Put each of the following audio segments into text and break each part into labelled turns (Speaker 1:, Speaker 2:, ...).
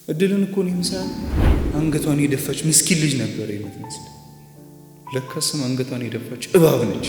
Speaker 1: እድልን እኮ ነው ምሳል አንገቷን የደፋች ምስኪን ልጅ ነበር የምትመስል። ለካስም አንገቷን የደፋች እባብ ነች።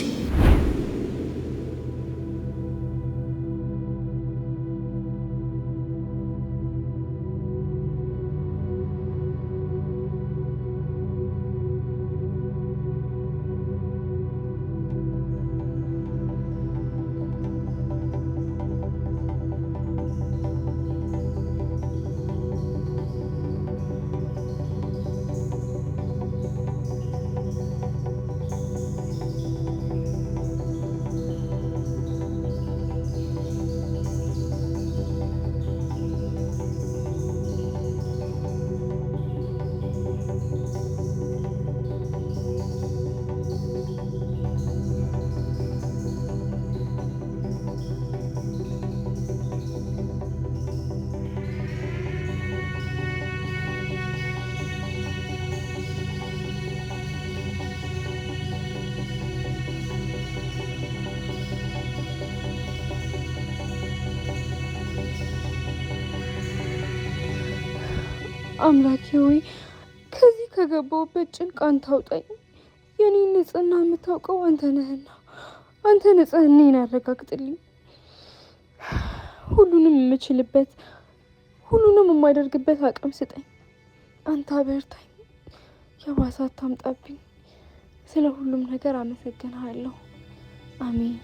Speaker 2: አምላኬ ሆይ ከዚህ ከገባሁበት ጭንቅ አንተ አውጣኝ። የኔን ንጽህና የምታውቀው አንተ ነህና አንተ ንጽህናዬን አረጋግጥልኝ። ሁሉንም የምችልበት ሁሉንም የማደርግበት አቅም ስጠኝ። አንተ አበርታኝ፣ የባሰ አታምጣብኝ። ስለ ሁሉም ነገር አመሰግንሃለሁ። አሜን።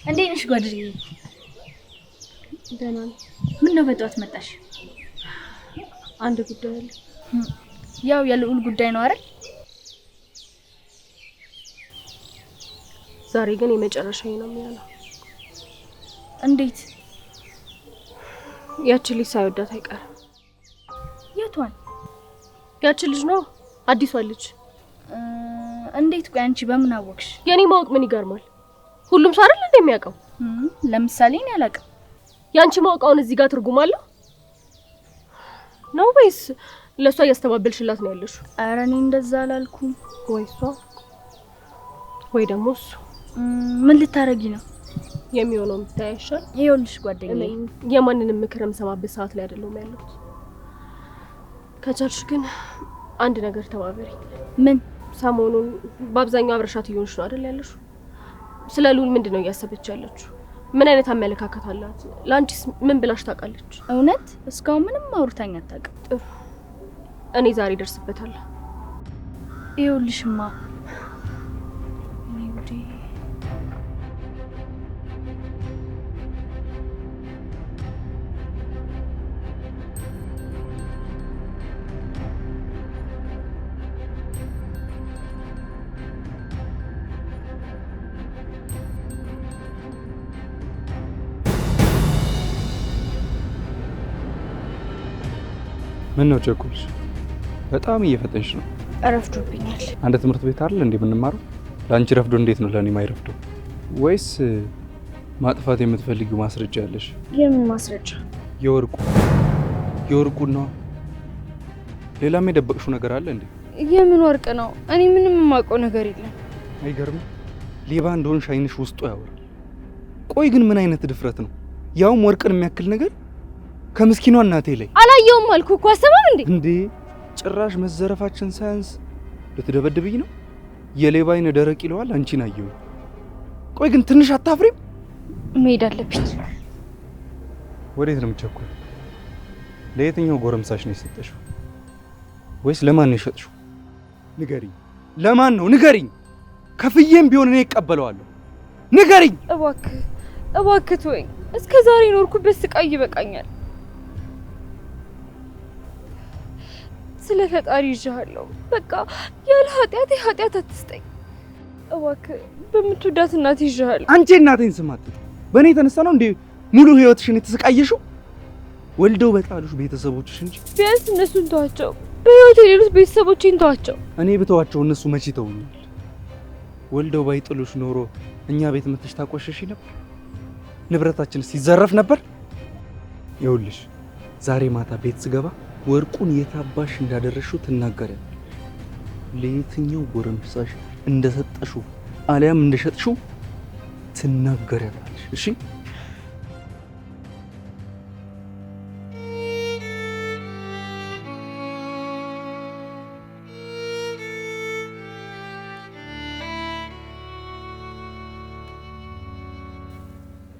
Speaker 3: እንዴት ነሽ ጓደኛዬ?
Speaker 2: ደህና ነኝ።
Speaker 3: ምን ነው በጠዋት መጣሽ?
Speaker 2: አንድ ጉዳይ አለ።
Speaker 3: ያው የልዑል ጉዳይ ነው አይደል?
Speaker 2: ዛሬ ግን የመጨረሻዬ ነው የሚሆነው።
Speaker 3: እንዴት?
Speaker 2: ያቺ ልጅ ሳይወዳት አይቀርም።
Speaker 3: የቷን?
Speaker 2: ያቺ ልጅ ነው፣ አዲሷ ልጅ።
Speaker 3: እንዴት? ቆይ አንቺ በምን አወቅሽ?
Speaker 2: የኔ ማወቅ ምን ይገርማል? ሁሉም ሰው አይደል እንደሚያውቀው?
Speaker 3: ለምሳሌ እኔ አላውቅም።
Speaker 2: ያንቺ ማወቃውን እዚህ ጋር ትርጉም አለው ነው ወይስ ለሷ እያስተባበልሽላት ነው ያለሽው?
Speaker 3: ኧረ እኔ እንደዛ አላልኩም።
Speaker 2: ወይ እሷ ወይ ደግሞ እሱ።
Speaker 3: ምን ልታረጊ ነው?
Speaker 2: የሚሆነው ምታያሻል።
Speaker 3: ይኸውልሽ ጓደኛዬ፣
Speaker 2: የማንንም ምክር የምሰማበት ሰዓት ላይ አይደለም ያለሁት። ከቻልሽ ግን አንድ ነገር ተባበሪ።
Speaker 3: ምን?
Speaker 2: ሰሞኑን በአብዛኛው አብረሻት እየሆንሽ ነው አይደል ያለሽው? ስለ ልዑል ምንድነው እያሰበች ያለችው? ምን አይነት አመለካከት አላት? ላንቺስ ምን ብላሽ ታውቃለች?
Speaker 3: እውነት እስካሁን ምንም አውርታኝ አታውቅም።
Speaker 2: ጥሩ፣ እኔ ዛሬ ደርስበታለሁ።
Speaker 3: ይኸውልሽማ
Speaker 1: ምን ነው ቸኩልሽ? በጣም እየፈጠንሽ ነው።
Speaker 3: ረፍዶብኛል።
Speaker 1: አንድ ትምህርት ቤት አይደል እንዴ የምንማረው? ለአንቺ ረፍዶ እንዴት ነው ለኔ ማይረፍዶ? ወይስ ማጥፋት የምትፈልጊው ማስረጃ አለሽ?
Speaker 3: የምን ማስረጃ?
Speaker 1: የወርቁ ነው። ሌላም የደበቅሽው ነገር አለ እንዴ?
Speaker 2: የምን ወርቅ ነው? እኔ ምንም የማውቀው ነገር የለም።
Speaker 1: አይገርም? ሌባ እንደሆንሽ አይንሽ ውስጡ ያወራል። ቆይ ግን ምን አይነት ድፍረት ነው? ያውም ወርቅን የሚያክል ነገር ከምስኪኗ እናቴ ላይ።
Speaker 2: አላየውም አልኩ እኮ። አሰማም
Speaker 1: እንዴ ጭራሽ መዘረፋችን ሳያንስ ልትደበድብኝ ነው? የሌባ አይነ ደረቅ ይለዋል። አንቺን አየሁ። ቆይ ግን ትንሽ አታፍሪም?
Speaker 2: መሄድ አለብኝ።
Speaker 1: ወዴት ነው የምትቸኩል? ለየትኛው ጎረምሳሽ ነው የሰጠሽው? ወይስ ለማን ነው የሸጥሽው? ንገሪኝ። ለማን ነው ንገሪኝ። ከፍዬም ቢሆን እኔ እቀበለዋለሁ። ንገሪኝ።
Speaker 2: እባክህ ተወኝ። እስከ ዛሬ ኖርኩበት ስቃይ ይበቃኛል። ስለ ፈጣሪ ይዣለሁ። በቃ ያለ ኃጢአት አትስጠኝ። እባክህ በምትወዳት እናት ይዣለሁ።
Speaker 1: አንቺ እናቴን ስማት። በእኔ የተነሳ ነው እንዴ ሙሉ ህይወትሽን የተሰቃየሽው? ወልደው በጣሉሽ ቤተሰቦችሽ እንጂ።
Speaker 2: ቢያንስ እነሱን ተዋቸው፣ በህይወት የሌሉት ቤተሰቦቼን ተዋቸው።
Speaker 1: እኔ ብተዋቸው እነሱ መቼ ተውኛል? ወልደው ባይጥሉሽ ኖሮ እኛ ቤት መጥተሽ ታቆሸሽ ነበር? ንብረታችንስ ይዘረፍ ነበር? ይኸውልሽ ዛሬ ማታ ቤት ስገባ ወርቁን የታባሽ እንዳደረሽው ትናገሪያለሽ። ለየትኛው ጎረምሳሽ እንደሰጠሽው አሊያም እንደሸጥሽው ትናገሪያለሽ። እሺ?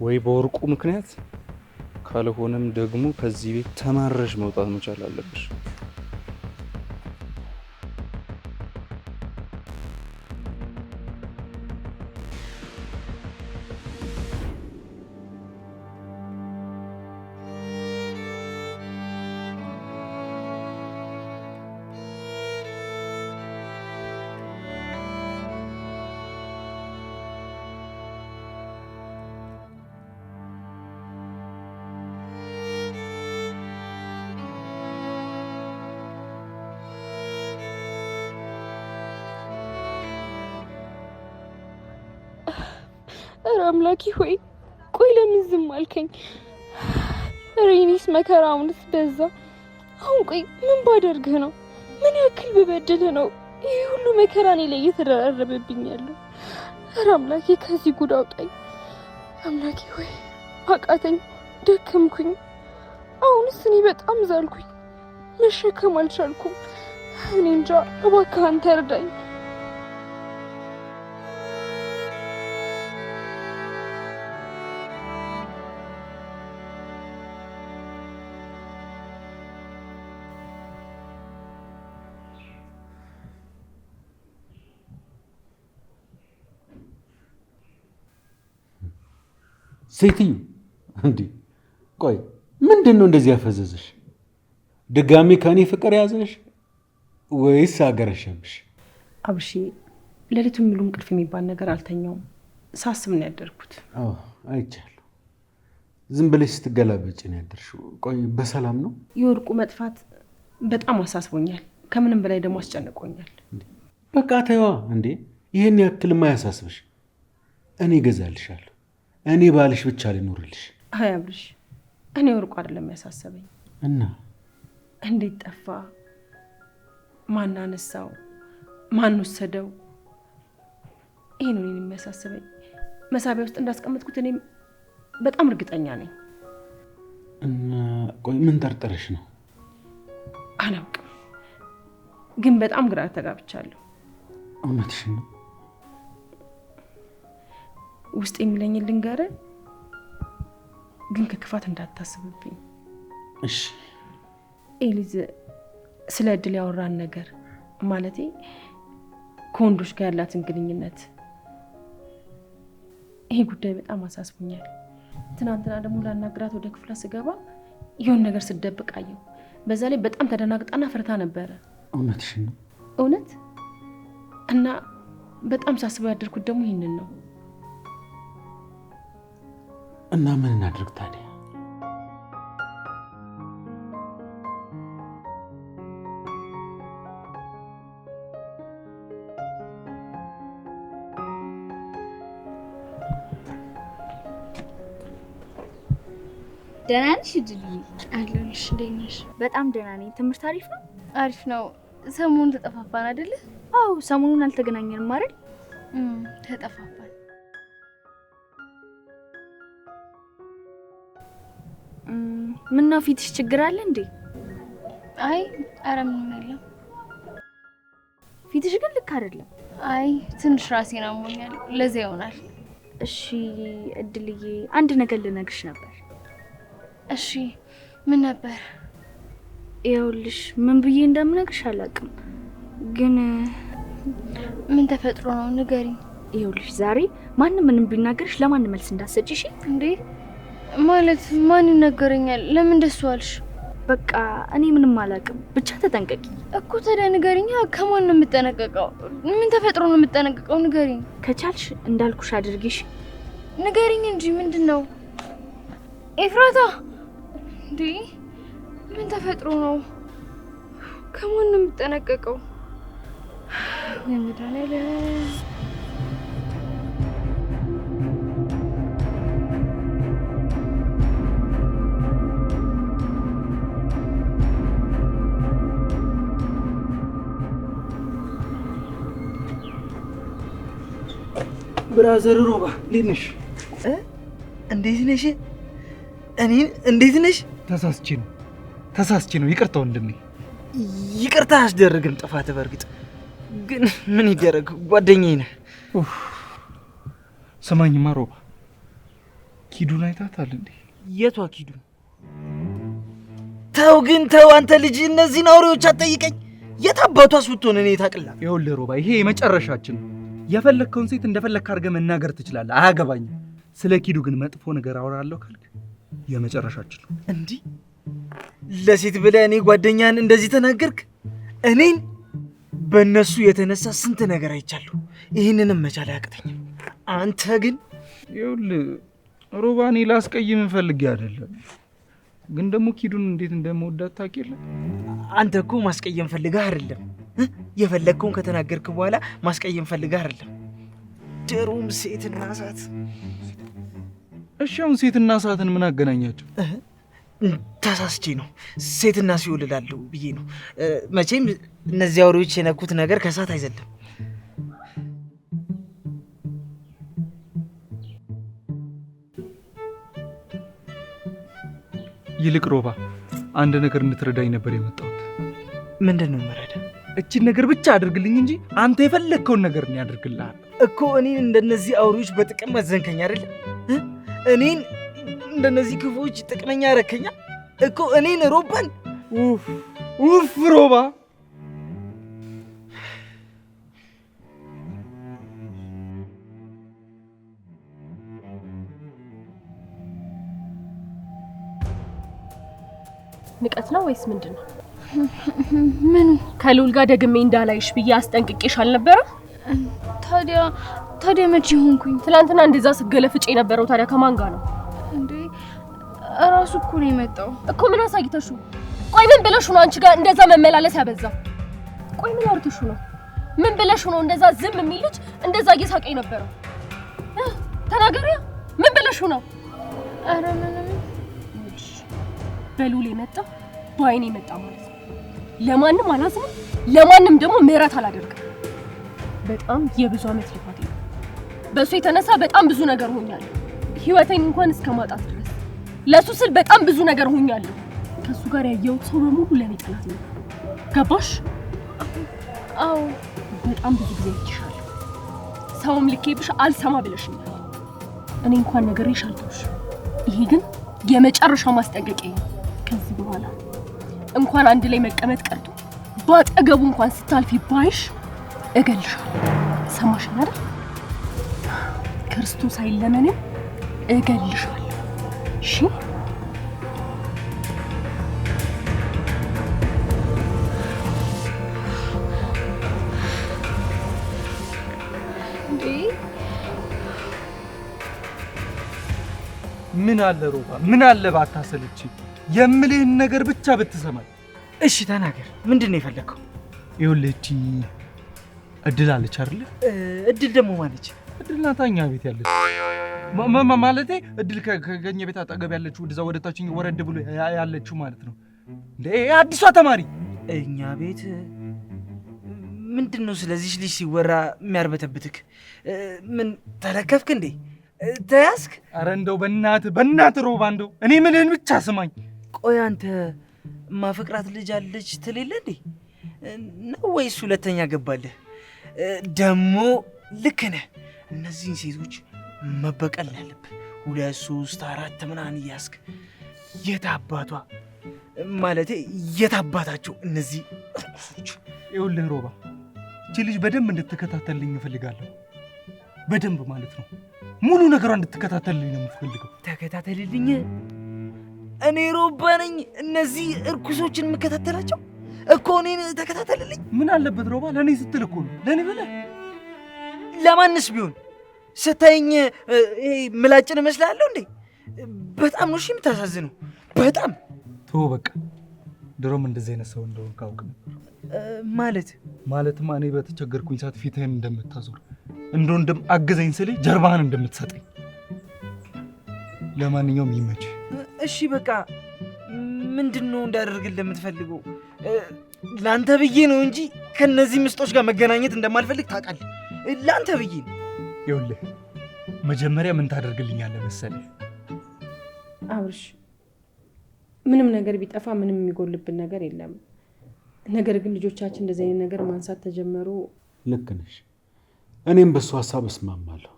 Speaker 1: ወይ በወርቁ ምክንያት ካልሆነም ደግሞ ከዚህ ቤት ተማረሽ መውጣት መቻል አለብሽ።
Speaker 2: ኧረ አምላኬ ሆይ ቆይ ለምን ዝም አልከኝ? ኧረ የእኔስ መከራውንስ በዛ። አሁን ቆይ ምን ባደርግህ ነው? ምን ያክል ብበድልህ ነው ይህ ሁሉ መከራ እኔ ላይ እየተደራረበብኝ ያለው? ኧረ አምላኬ ከዚህ ጉድ አውጣኝ። አምላኬ ሆይ አቃተኝ፣ ደከምኩኝ። አሁንስ እኔ በጣም ዛልኩኝ፣ መሸከም አልቻልኩም። እኔ እንጃ፣ እባክህ አንተ እርዳኝ።
Speaker 4: ሴትዮ እንዴ ቆይ ምንድን ነው እንደዚህ ያፈዘዘሽ? ድጋሜ ከኔ ፍቅር ያዘሽ ወይስ አገረሸብሽ?
Speaker 5: አብርሺ ሌሊቱን ሙሉ እንቅልፍ የሚባል ነገር አልተኛውም። ሳስብ ነው ያደርኩት።
Speaker 4: አዎ አይቻለሁ። ዝም ብለሽ ስትገላበጭ ነው ያደርሽው። ቆይ በሰላም ነው?
Speaker 5: የወርቁ መጥፋት በጣም አሳስቦኛል። ከምንም በላይ ደግሞ አስጨንቆኛል።
Speaker 4: በቃ ተይዋ እንዴ። ይሄን ያክልማ አያሳስብሽ። እኔ እገዛልሻለሁ። እኔ ባልሽ ብቻ ልኖርልሽ።
Speaker 5: አይ አብርሽ፣ እኔ ወርቁ አይደለም ያሳሰበኝ።
Speaker 4: እና
Speaker 5: እንዴት ጠፋ? ማን አነሳው? ማን ወሰደው? ይሄ ነው እኔን የሚያሳስበኝ። መሳቢያ ውስጥ እንዳስቀመጥኩት እኔም በጣም እርግጠኛ ነኝ።
Speaker 4: እና ቆይ ምን ጠርጥረሽ ነው?
Speaker 5: አላውቅም፣ ግን በጣም ግራ ተጋብቻለሁ።
Speaker 4: እውነትሽን ነው?
Speaker 5: ውስጥ የሚለኝ ልንገርህ፣ ግን ከክፋት እንዳታስብብኝ
Speaker 4: እሺ?
Speaker 5: ኤሊዝ ስለ እድል ያወራን ነገር ማለቴ ከወንዶች ጋር ያላትን ግንኙነት፣ ይሄ ጉዳይ በጣም አሳስቦኛል። ትናንትና ደግሞ ላናግራት ወደ ክፍሏ ስገባ የሆነ ነገር ስደብቅ አየሁ። በዛ ላይ በጣም ተደናግጣና ፈርታ ነበረ።
Speaker 4: እውነትሽን ነው?
Speaker 5: እውነት። እና በጣም ሳስበው ያደርኩት ደግሞ ይህንን ነው።
Speaker 4: እና ምን እናድርግ ታዲያ?
Speaker 3: ደህና ነሽ እድልዬ?
Speaker 2: አለሁልሽ። እንዴት ነሽ?
Speaker 3: በጣም ደህና ነኝ። ትምህርት አሪፍ ነው?
Speaker 2: አሪፍ ነው። ሰሞኑን ተጠፋፋን አይደለ?
Speaker 3: አዎ ሰሞኑን አልተገናኘንም አይደል?
Speaker 2: ተጠፋፋን።
Speaker 3: ምነው ፊትሽ ችግር አለ እንዴ?
Speaker 2: አይ ኧረ ምንም የለም።
Speaker 3: ፊትሽ ግን ልክ አይደለም።
Speaker 2: አይ ትንሽ ራሴን አሞኛል፣ ለዛ ይሆናል።
Speaker 3: እሺ እድልዬ፣ አንድ ነገር ልነግርሽ ነበር።
Speaker 2: እሺ ምን ነበር?
Speaker 3: ይኸውልሽ ምን ብዬ እንደምነግርሽ አላውቅም፣ ግን
Speaker 2: ምን ተፈጥሮ ነው? ንገሪኝ።
Speaker 3: ይኸውልሽ ዛሬ ማንም ምንም ቢናገርሽ ለማንም መልስ እንዳትሰጪ እሺ?
Speaker 2: እንዴ ማለት ማን ይነገረኛል? ለምን ደስ ዋልሽ?
Speaker 3: በቃ እኔ ምንም አላውቅም፣ ብቻ ተጠንቀቂ
Speaker 2: እኮ። ታዲያ ንገሪኛ። ከማን ነው የምጠነቀቀው? ምን ተፈጥሮ ነው የምጠነቀቀው? ንገሪኝ።
Speaker 3: ከቻልሽ እንዳልኩሽ አድርጊሽ።
Speaker 2: ንገሪኝ እንጂ ምንድን ነው? ኤፍራታ እንዴ ምን ተፈጥሮ ነው? ከማን ነው የምትጠነቀቀው? ለመድኃኒዓለም
Speaker 1: ብራዘር ሮባ እንዴት ነሽ?
Speaker 6: እንዴት ነሽ? እኔን እንዴት ነሽ?
Speaker 1: ተሳስቼ ነው። ይቅርታ ወንድሜ።
Speaker 6: ይቅርታ አያስደርግም ጥፋት። በእርግጥ ግን ምን ይደረግ ጓደኛዬ ነህ።
Speaker 1: ሰማኝማ ሮባ፣ ኪዱን አይታታል እንዴ?
Speaker 6: የቷ ኪዱ? ተው ግን ተው አንተ ልጅ፣ እነዚህን አውሬዎች አትጠይቀኝ። የት አባቷስ ብትሆን እኔ ታቅላለሁ።
Speaker 1: ይኸውልህ ሮባ፣ ይሄ የመጨረሻችን ነው። የፈለግከውን ሴት እንደፈለግክ አድርገህ መናገር ትችላለህ፣ አያገባኝም። ስለ ኪዱ ግን መጥፎ ነገር አወራለሁ ካልክ የመጨረሻችን ነው።
Speaker 6: እንዲህ ለሴት ብለህ እኔ ጓደኛን እንደዚህ ተናገርክ? እኔን በእነሱ የተነሳ ስንት ነገር አይቻለሁ። ይህንንም መቻል አያቅተኝም። አንተ ግን
Speaker 1: ይኸውልህ ሮባ፣ እኔ ላስቀይም ፈልጌ አይደለም፣ ግን ደግሞ ኪዱን እንዴት እንደምወዳት ታውቅ የለ።
Speaker 6: አንተ እኮ ማስቀየም ፈልገህ አይደለም። የፈለግከውን ከተናገርክ በኋላ ማስቀየም ፈልገህ አይደለም። ድሮም ሴትና እሳት።
Speaker 1: እሺ አሁን ሴትና እሳትን ምን አገናኛቸው?
Speaker 6: ተሳስቼ ነው። ሴትና ሲኦል እላለሁ ብዬ ነው። መቼም እነዚህ አውሬዎች የነኩት ነገር ከእሳት አይዘለም።
Speaker 1: ይልቅ ሮባ፣ አንድ ነገር እንድትረዳኝ ነበር የመጣሁት።
Speaker 6: ምንድን ነው መረዳ?
Speaker 1: እችን ነገር ብቻ አድርግልኝ እንጂ አንተ የፈለግከውን ነገር ነው ያደርግልሃል
Speaker 6: እኮ። እኔን እንደነዚህ አውሬዎች በጥቅም መዘንከኝ አይደለም? እኔን እንደነዚህ ክፉዎች ጥቅመኛ ያረከኛ እኮ። እኔን ሮባን
Speaker 1: ኡፍ ሮባ፣
Speaker 5: ንቀት ነው ወይስ ምንድን ነው?
Speaker 2: ምኑ?
Speaker 5: ከልዑል ጋር ደግሜ እንዳላይሽ ብዬ አስጠንቅቄሽ አልነበረም?
Speaker 2: ታዲያ መቼ ሆንኩኝ?
Speaker 5: ትናንትና እንደዛ ስገለፍጭ የነበረው ታዲያ ከማን ጋር ነው
Speaker 2: እንዴ? እራሱ እኮ ነው የመጣው
Speaker 5: እኮ። ምን አሳይተሹ? ቆይ ምን ብለሽ ነው አንቺ ጋር እንደዛ መመላለስ ያበዛው? ቆይ ምን አውርተሹ ነው? ምን ብለሽ ነው እንደዛ ዝም የሚል ልጅ እንደዛ እየሳቀ የነበረው? ተናገሪያ። ምን ብለሽ ነው?
Speaker 2: ኧረ ምንም።
Speaker 5: በልዑል የመጣ በአይኔ የመጣ ማለት ነው። ለማንም አላዝንም፣ ለማንም ደግሞ ምህረት አላደርግም። በጣም የብዙ ዓመት ልፋቴ ነው። በእሱ የተነሳ በጣም ብዙ ነገር ሆኛለሁ። ህይወቴን እንኳን እስከ ማጣት ድረስ ለሱ ስል በጣም ብዙ ነገር ሆኛለሁ። ከሱ ጋር ያየሁት ሰው በሙሉ ለኔ ጠላት ነው። ገባሽ?
Speaker 2: አዎ፣
Speaker 5: በጣም ብዙ ጊዜ ልኬሻለሁ። ሰውም ልኬብሽ አልሰማ ብለሽኛል። እኔ እንኳን ነገርሽ አልተውሽ። ይሄ ግን የመጨረሻ ማስጠንቀቂያ ነው። ከዚህ በኋላ እንኳን አንድ ላይ መቀመጥ ቀርቶ ባጠገቡ እንኳን ስታልፊ ባይሽ እገልሻለሁ። ሰማሽኝ አይደል? ክርስቶስ አይለመንም፣ እገልሻለሁ። እሺ?
Speaker 1: ምን አለ ሮባ፣ ምን አለ ባታሰልቺ፣ የምልህን ነገር ብቻ ብትሰማኝ።
Speaker 6: እሺ ተናገር፣ ምንድን ነው የፈለግከው?
Speaker 1: ይኸውልህ እቺ እድል አለች አይደል?
Speaker 6: እድል ደግሞ ማለች?
Speaker 1: እድል ናት እኛ ቤት ያለች ማለቴ፣ እድል ከኛ ቤት አጠገብ ያለችው ወደዛ ወደ ታችኝ ወረድ ብሎ ያለችው ማለት ነው። እንዴ አዲሷ ተማሪ
Speaker 6: እኛ ቤት ምንድን ነው ስለዚህ ልጅ ሲወራ የሚያርበተብትክ? ምን ተለከፍክ እንዴ? ተያዝክ?
Speaker 1: አረ እንደው በእናትህ ሮባ፣ እንደው እኔ ምልህን ብቻ ስማኝ።
Speaker 6: ቆይ አንተ ማፈቅራት ልጅ አለች ትል የለ እንዴ? ነው ወይስ ሁለተኛ ገባለህ? ደግሞ ልክ ነህ። እነዚህን ሴቶች መበቀል ያለብህ 2 3 4 ምናምን እያስክ የታባቷ ማለቴ የታባታቸው እነዚህ ርኩሶች።
Speaker 1: ይኸውልህ ሮባ፣ እቺ ልጅ በደንብ እንድትከታተልልኝ እፈልጋለሁ። በደንብ ማለት ነው። ሙሉ ነገሯን እንድትከታተልልኝ ነው የምፈልገው።
Speaker 6: ተከታተልልኝ? እኔ ሮባ ነኝ እነዚህ እርኩሶችን የምከታተላቸው እኮ። እኔን ተከታተልልኝ።
Speaker 1: ምን አለበት ሮባ? ለእኔ ስትል እኮ ነው። ለእኔ ብለህ
Speaker 6: ለማንስ ቢሆን ስታይኝ ይሄ ምላጭን እመስላለሁ እንዴ? በጣም ነው እሺ የምታሳዝነው። በጣም
Speaker 1: ተወው በቃ። ድሮም እንደዚህ አይነት ሰው እንደሆነ ካውቅ ነበር።
Speaker 6: ማለትማ
Speaker 1: እኔ በተቸገርኩኝ ሰዓት ፊትህን እንደምታዞር እንደ ወንድም አግዘኝ ስልህ ጀርባህን እንደምትሰጠኝ። ለማንኛውም ይመች።
Speaker 6: እሺ በቃ ምንድነው እንዳደርግልህ የምትፈልገው? ላንተ ብዬ ነው እንጂ ከነዚህ ምስጦች ጋር መገናኘት እንደማልፈልግ ታውቃለህ። ላንተ ብዬ ነው።
Speaker 1: ይኸውልህ መጀመሪያ ምን ታደርግልኛለህ መሰለህ?
Speaker 7: አብርሽ ምንም ነገር ቢጠፋ ምንም የሚጎልብን ነገር የለም። ነገር ግን ልጆቻችን እንደዚህ አይነት ነገር ማንሳት ተጀመሩ።
Speaker 4: ልክ ነሽ። እኔም በሱ ሀሳብ እስማማለሁ።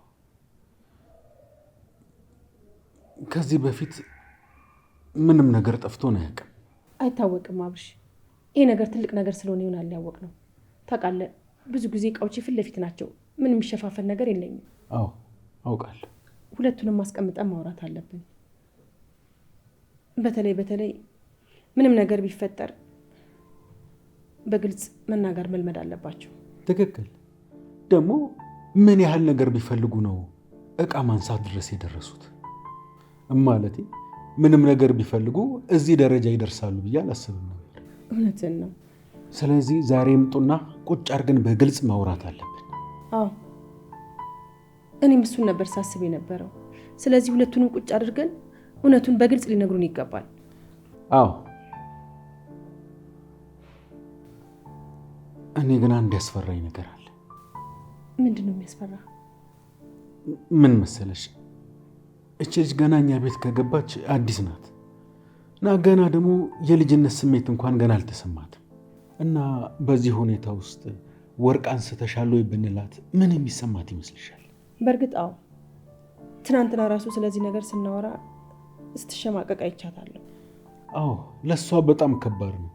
Speaker 4: ከዚህ በፊት ምንም ነገር ጠፍቶ ነው ያውቅም።
Speaker 7: አይታወቅም አብርሽ፣ ይሄ ነገር ትልቅ ነገር ስለሆነ ይሆናል ያወቅነው። ታውቃለህ፣ ብዙ ጊዜ እቃዎቼ ፊት ለፊት ናቸው። ምንም የሚሸፋፈን ነገር የለኝም።
Speaker 4: አዎ አውቃለሁ።
Speaker 7: ሁለቱንም ማስቀምጠን ማውራት አለብን። በተለይ ምንም ነገር ቢፈጠር በግልጽ መናገር መልመድ አለባቸው።
Speaker 4: ትክክል። ደግሞ ምን ያህል ነገር ቢፈልጉ ነው እቃ ማንሳት ድረስ የደረሱት? ማለቴ ምንም ነገር ቢፈልጉ እዚህ ደረጃ ይደርሳሉ ብዬ አላስብም ነበር።
Speaker 7: እውነትን ነው።
Speaker 4: ስለዚህ ዛሬ ምጡና ቁጭ አድርገን በግልጽ ማውራት አለብን።
Speaker 7: አዎ እኔም እሱን ነበር ሳስብ የነበረው። ስለዚህ ሁለቱንም ቁጭ አድርገን እውነቱን በግልጽ ሊነግሩን ይገባል።
Speaker 4: አዎ እኔ ግን አንድ ያስፈራኝ ነገር አለ።
Speaker 7: ምንድን ነው የሚያስፈራ?
Speaker 4: ምን መሰለሽ፣ እቺ ልጅ ገና እኛ ቤት ከገባች አዲስ ናት እና ገና ደግሞ የልጅነት ስሜት እንኳን ገና አልተሰማትም እና በዚህ ሁኔታ ውስጥ ወርቅ አንስተሻል ወይ ብንላት ምን የሚሰማት ይመስልሻል?
Speaker 7: በእርግጥ አዎ፣ ትናንትና ራሱ ስለዚህ ነገር ስናወራ ስትሸማቀቅ አይቻታለሁ።
Speaker 4: አዎ ለእሷ በጣም ከባድ ነው።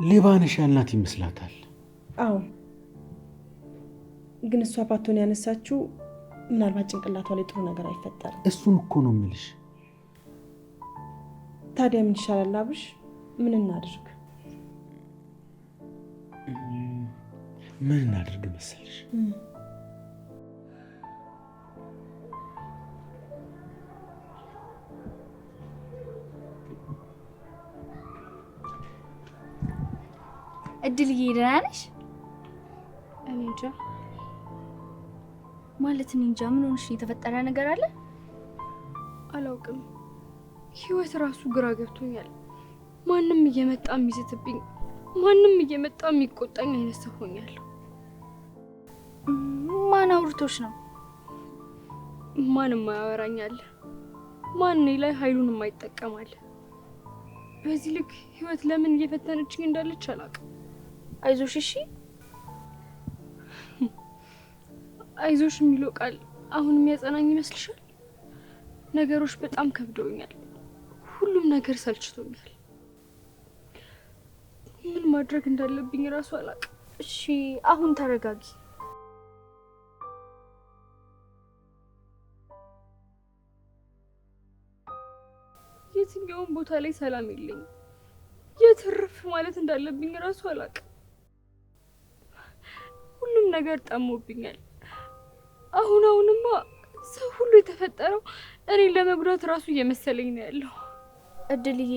Speaker 4: ሌባ ነሽ ያልናት ይመስላታል።
Speaker 7: አዎ ግን እሷ ፓቶን ያነሳችው ምናልባት ጭንቅላቷ ላይ ጥሩ ነገር አይፈጠርም።
Speaker 4: እሱን እኮ ነው የምልሽ።
Speaker 7: ታዲያ ምን ይሻላል አብርሽ? ምን እናድርግ?
Speaker 4: ምን እናድርግ መሰልሽ?
Speaker 3: እድልዬ ደህና ነሽ?
Speaker 2: እኔ እንጃ
Speaker 3: ማለት እኔ እንጃ። ምን ሆነሽ? የተፈጠረ ነገር አለ?
Speaker 2: አላውቅም። ህይወት ራሱ ግራ ገብቶኛል። ማንም እየመጣ የሚዝትብኝ፣ ማንም እየመጣ የሚቆጣኝ አይነት ሰው ሆኛለሁ።
Speaker 3: ማን አውርቶሽ ነው?
Speaker 2: ማንም አያወራኛል። ማን እኔ ላይ ኃይሉን የማይጠቀማል። በዚህ ልክ ህይወት ለምን እየፈተነችኝ እንዳለች አላውቅም።
Speaker 3: አይዞሽ እሺ።
Speaker 2: አይዞሽ የሚለው ቃል አሁን የሚያጸናኝ ይመስልሻል? ነገሮች በጣም ከብደውኛል። ሁሉም ነገር ሰልችቶኛል። ምን ማድረግ እንዳለብኝ ራሱ አላውቅም።
Speaker 3: እሺ አሁን ተረጋጊ።
Speaker 2: የትኛውም ቦታ ላይ ሰላም የለኝም። የትርፍ ማለት እንዳለብኝ ራሱ አላውቅም። ሁሉም ነገር ጠሞብኛል። አሁንማ ሰው ሁሉ የተፈጠረው እኔን ለመጉዳት ራሱ እየመሰለኝ ነው ያለው።
Speaker 3: እድልዬ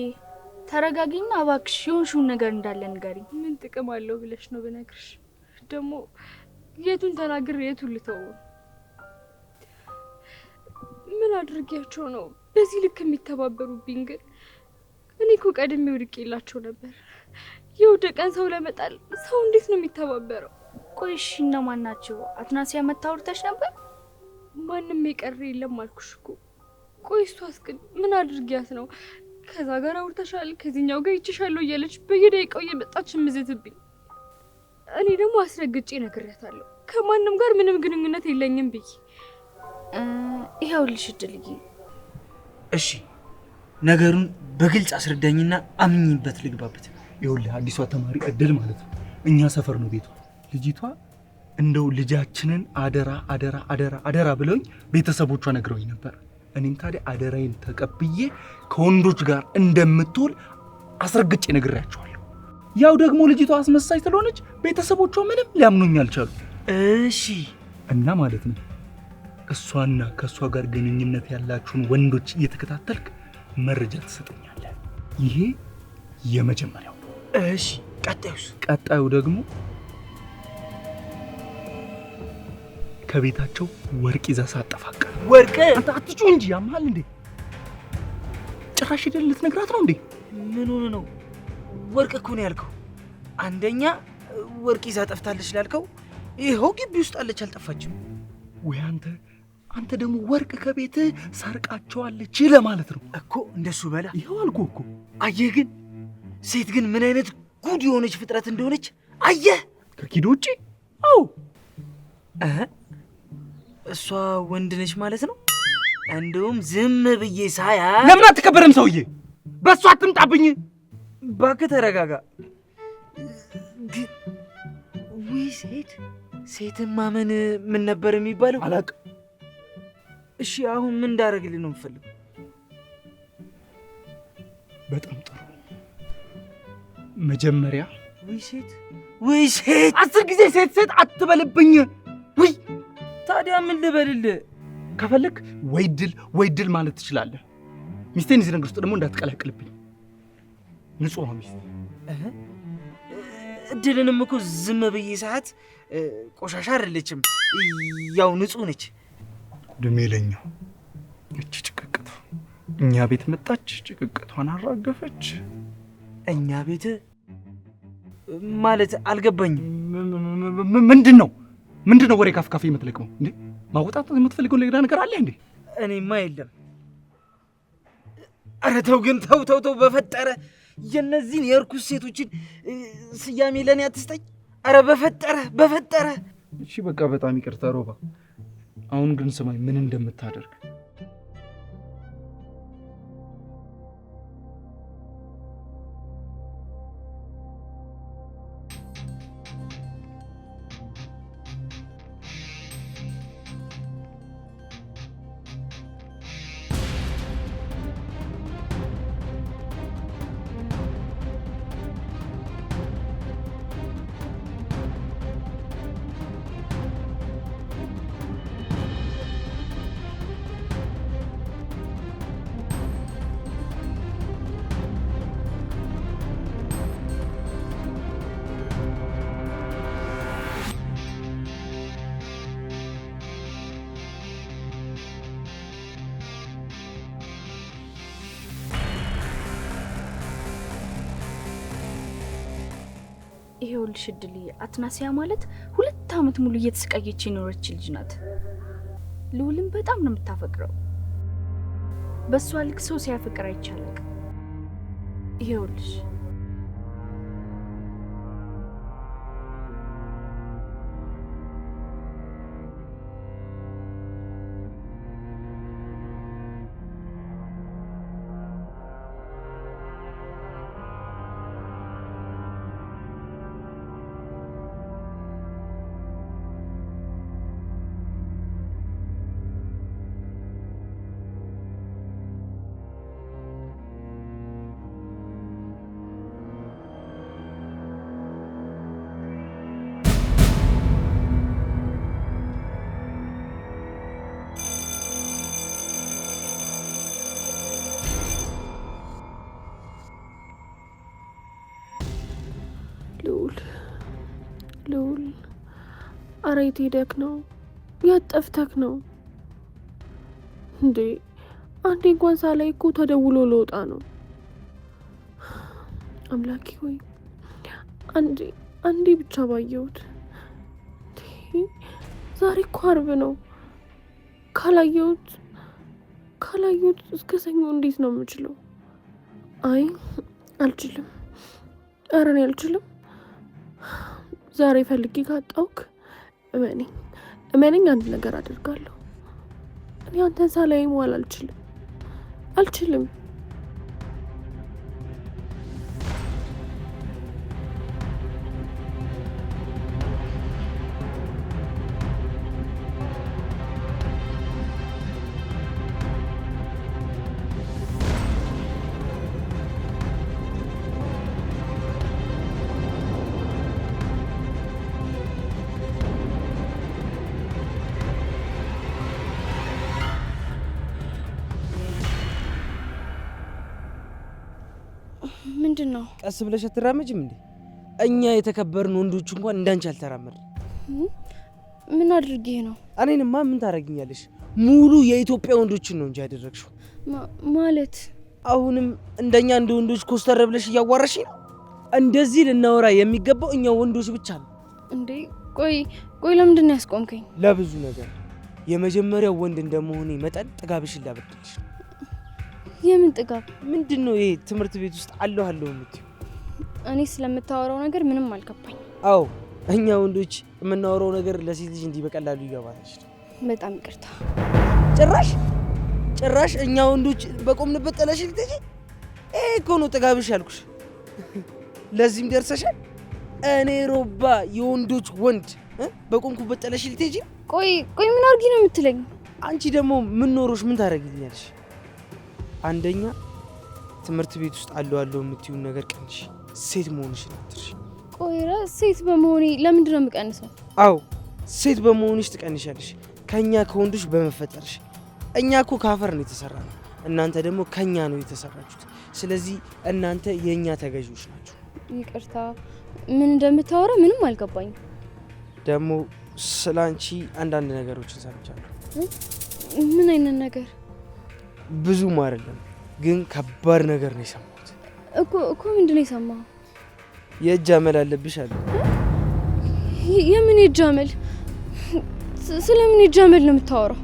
Speaker 3: ተረጋጊና እባክሽ የሆንሽውን ነገር እንዳለ ንገሪኝ።
Speaker 2: ምን ጥቅም አለው ብለሽ ነው ብነግርሽ? ደግሞ የቱን ተናግሬ የቱን ልተው? ምን አድርጊያቸው ነው በዚህ ልክ የሚተባበሩብኝ? ግን እኔ እኮ ቀድሜ ወድቄላቸው ነበር። የወደቀን ሰው ለመጣል ሰው እንዴት ነው የሚተባበረው?
Speaker 3: ቆይ እሺ እነማን ናቸው? አትናሲያ መታወርተሽ ነበር?
Speaker 2: ማንም የቀረ የለም አልኩሽ እኮ። ቆይ እሷስ ግን ምን አድርጊያት ነው ከዛ ጋር አውርተሻል፣ ከዚህኛው ጋር ይችሻለሁ እያለች በየደቂቃው እየመጣች ምዝትብኝ? እኔ ደግሞ አስረግጬ ነግሬያታለሁ ከማንም ጋር ምንም ግንኙነት የለኝም ብዬ።
Speaker 3: ይኸውልሽ እድልዬ፣
Speaker 6: እሺ ነገሩን በግልጽ አስረዳኝና አምኝበት ልግባበት።
Speaker 1: ይኸውልህ አዲሷ ተማሪ እድል ማለት ነው እኛ ሰፈር ነው ቤቷ። ልጅቷ እንደው ልጃችንን አደራ አደራ አደራ አደራ ብለውኝ ቤተሰቦቿ ነግረውኝ ነበር። እኔም ታዲያ አደራዬን ተቀብዬ ከወንዶች ጋር እንደምትውል አስረግጬ ነግሬያቸዋለሁ። ያው ደግሞ ልጅቷ አስመሳይ ስለሆነች ቤተሰቦቿ ምንም ሊያምኑኝ አልቻሉ።
Speaker 6: እሺ
Speaker 1: እና ማለት ነው እሷና ከእሷ ጋር ግንኙነት ያላችሁን ወንዶች እየተከታተልክ መረጃ ትሰጠኛለህ። ይሄ የመጀመሪያው።
Speaker 6: እሺ
Speaker 1: ቀጣዩ ደግሞ ከቤታቸው ወርቅ ይዛ ሳጠፋቀ
Speaker 6: ወርቅ
Speaker 1: አንተ አትጩ እንጂ ያማል እንዴ? ጭራሽ ሄደህ ልትነግራት ነው እንዴ?
Speaker 6: ምን ሆነ ነው? ወርቅ እኮ ነው ያልከው። አንደኛ ወርቅ ይዛ ጠፍታለች ላልከው ይኸው ግቢ ውስጥ አለች አልጠፋችም።
Speaker 1: ወይ አንተ ደግሞ ወርቅ ከቤት ሰርቃቸዋለች ለማለት ነው
Speaker 6: እኮ። እንደሱ በላ
Speaker 1: ይኸው አልኩህ እኮ።
Speaker 6: አየህ ግን ሴት ግን ምን አይነት ጉድ የሆነች ፍጥረት እንደሆነች አየህ?
Speaker 1: ከኪዶ ውጪ አዎ
Speaker 6: እሷ ወንድ ነች ማለት ነው። እንደውም ዝም ብዬ ሳያ
Speaker 1: ለምን አትከበረም ሰውዬ? በሷ አትምጣብኝ።
Speaker 6: እባክህ ተረጋጋ። ወይ ሴትን ማመን ምን ነበር የሚባለው?
Speaker 1: አላውቅም።
Speaker 6: እሺ አሁን ምን እንዳደርግልህ ነው የምፈልገው?
Speaker 1: በጣም ጥሩ። መጀመሪያ
Speaker 6: ወይ ሴት
Speaker 1: 10 ጊዜ ሴት አትበልብኝ። ወይ
Speaker 6: ታዲያ ምን ልበልልህ?
Speaker 1: ከፈለክ ወይ ድል ማለት ትችላለህ። ሚስቴን እዚህ ነገር ውስጥ ደግሞ እንዳትቀላቅልብኝ። ንጹህ ሚስት
Speaker 6: እድልንም እኮ ዝም ብዬ ሰዓት ቆሻሻ አይደለችም፣ ያው ንጹህ ነች።
Speaker 1: እድሜ ለኛው እቺ ጭቅቅት እኛ ቤት መጣች፣ ጭቅቅቷን አራገፈች።
Speaker 6: እኛ ቤት ማለት አልገባኝም።
Speaker 1: ምንድነው ወሬ ካፍካፍ የምትለቅመው እንዴ? ማውጣት የምትፈልገው ሌላ ነገር አለ እንዴ?
Speaker 6: እኔማ የለም። ኧረ ተው ግን ተው በፈጠረ የነዚህን የእርኩስ ሴቶችን ስያሜ ለኔ አትስጠኝ። ኧረ በፈጠረ።
Speaker 1: እሺ በቃ በጣም ይቅርታ ሮባ። አሁን ግን ስማኝ ምን እንደምታደርግ።
Speaker 3: ይሄውልሽ እድልዬ፣ አትናሲያ ማለት 2 ዓመት ሙሉ እየተሰቃየች የኖረች ልጅ ናት። ልዑልን በጣም ነው የምታፈቅረው። በሷ ልክ ሰው ሲያፈቅር አይቻልም። ይሄውልሽ
Speaker 2: ልዑል፣ ኧረ የት ሄደክ ነው? የት ጠፍተክ ነው እንዴ? አንዴ እንኳን ሳላይ እኮ ተደውሎ ልወጣ ነው። አምላኬ ሆይ አንዴ ብቻ ባየሁት። ዛሬ እኮ ዓርብ ነው። ካላየሁት እስከ ሰኞ እንዴት ነው የምችለው? አይ አልችልም። ኧረ እኔ አልችልም። ዛሬ ፈልጌ ካጣውክ እመነኝ አንድ ነገር አደርጋለሁ። እኔ አንተን ሳላይ መዋል አልችልም። ምንድነው?
Speaker 6: ቀስ ብለሽ አትራመጂም እንዴ? እኛ የተከበርን ወንዶች እንኳን እንዳንቺ አልተራመድን።
Speaker 2: ምን አድርጌ ነው?
Speaker 6: እኔንማ ምን ታረግኛለሽ? ሙሉ የኢትዮጵያ ወንዶችን ነው እንጂ ያደረግሽው።
Speaker 2: ማለት
Speaker 6: አሁንም እንደኛ እንደ ወንዶች ኮስተር ብለሽ እያዋራሽ ነው። እንደዚህ ልናወራ የሚገባው እኛ ወንዶች ብቻ ነው
Speaker 2: እንዴ? ቆይ ለምንድን ነው ያስቆምከኝ?
Speaker 6: ለብዙ ነገር። የመጀመሪያው ወንድ እንደመሆኔ መጠን ጥጋብሽን ላበድልሽ።
Speaker 2: የምን ጥጋብ?
Speaker 6: ምንድነው ይሄ ትምህርት ቤት ውስጥ አለሁ የምትይው?
Speaker 2: እኔ ስለምታወራው ነገር ምንም አልገባኝ።
Speaker 6: አዎ እኛ ወንዶች የምናወራው ነገር ለሴት ልጅ እንዲህ በቀላሉ ይገባታል።
Speaker 2: በጣም ይቅርታ።
Speaker 6: ጭራሽ እኛ ወንዶች በቆምንበት ጥለሽ ልትሄጂ? ይሄ እኮ ነው ጥጋብሽ ያልኩሽ። ለዚህም ደርሰሻል። እኔ ሮባ የወንዶች ወንድ በቆምኩበት ጥለሽ ልትሄጂ?
Speaker 2: ቆይ ምን አድርጊ ነው የምትለኝ?
Speaker 6: አንቺ ደግሞ ምን ኖሮሽ ምን ታደርጊልኛለሽ? አንደኛ ትምህርት ቤት ውስጥ አለው የምትዩን ነገር ቀንሽ። ሴት መሆንሽን አትርሺ።
Speaker 2: ቆይ ሴት በመሆኔ ለምንድን ነው የምቀንሰው?
Speaker 6: አዎ ሴት በመሆንሽ ትቀንሻለሽ፣ ከኛ ከወንዶች በመፈጠርሽ። እኛ እኮ ካፈር ነው የተሰራነው፣ እናንተ ደግሞ ከኛ ነው የተሰራችሁት። ስለዚህ እናንተ የኛ ተገዢዎች ናችሁ።
Speaker 2: ይቅርታ፣ ምን እንደምታወራ ምንም አልገባኝም።
Speaker 6: ደግሞ ስላንቺ አንዳንድ ነገሮችን ሰምቻለሁ።
Speaker 2: ምን አይነት ነገር?
Speaker 6: ብዙም አይደለም ግን ከባድ ነገር ነው የሰማሁት።
Speaker 2: እኮ ምንድን ነው የሰማኸው?
Speaker 6: የእጅ አመል አለብሽ አለ።
Speaker 2: የምን የእጅ አመል? ስለምን የእጅ አመል ነው የምታወራው?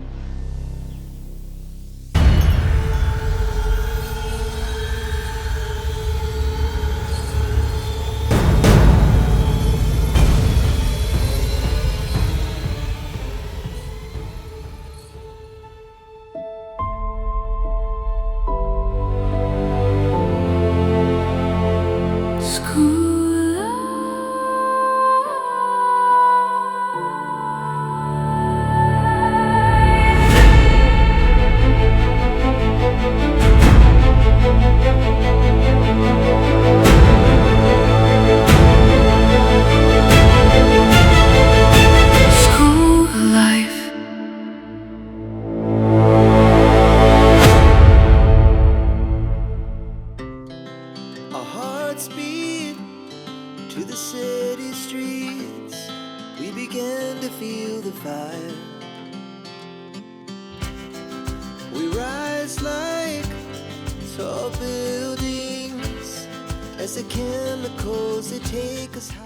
Speaker 8: Tall buildings as the chemicals they take us high.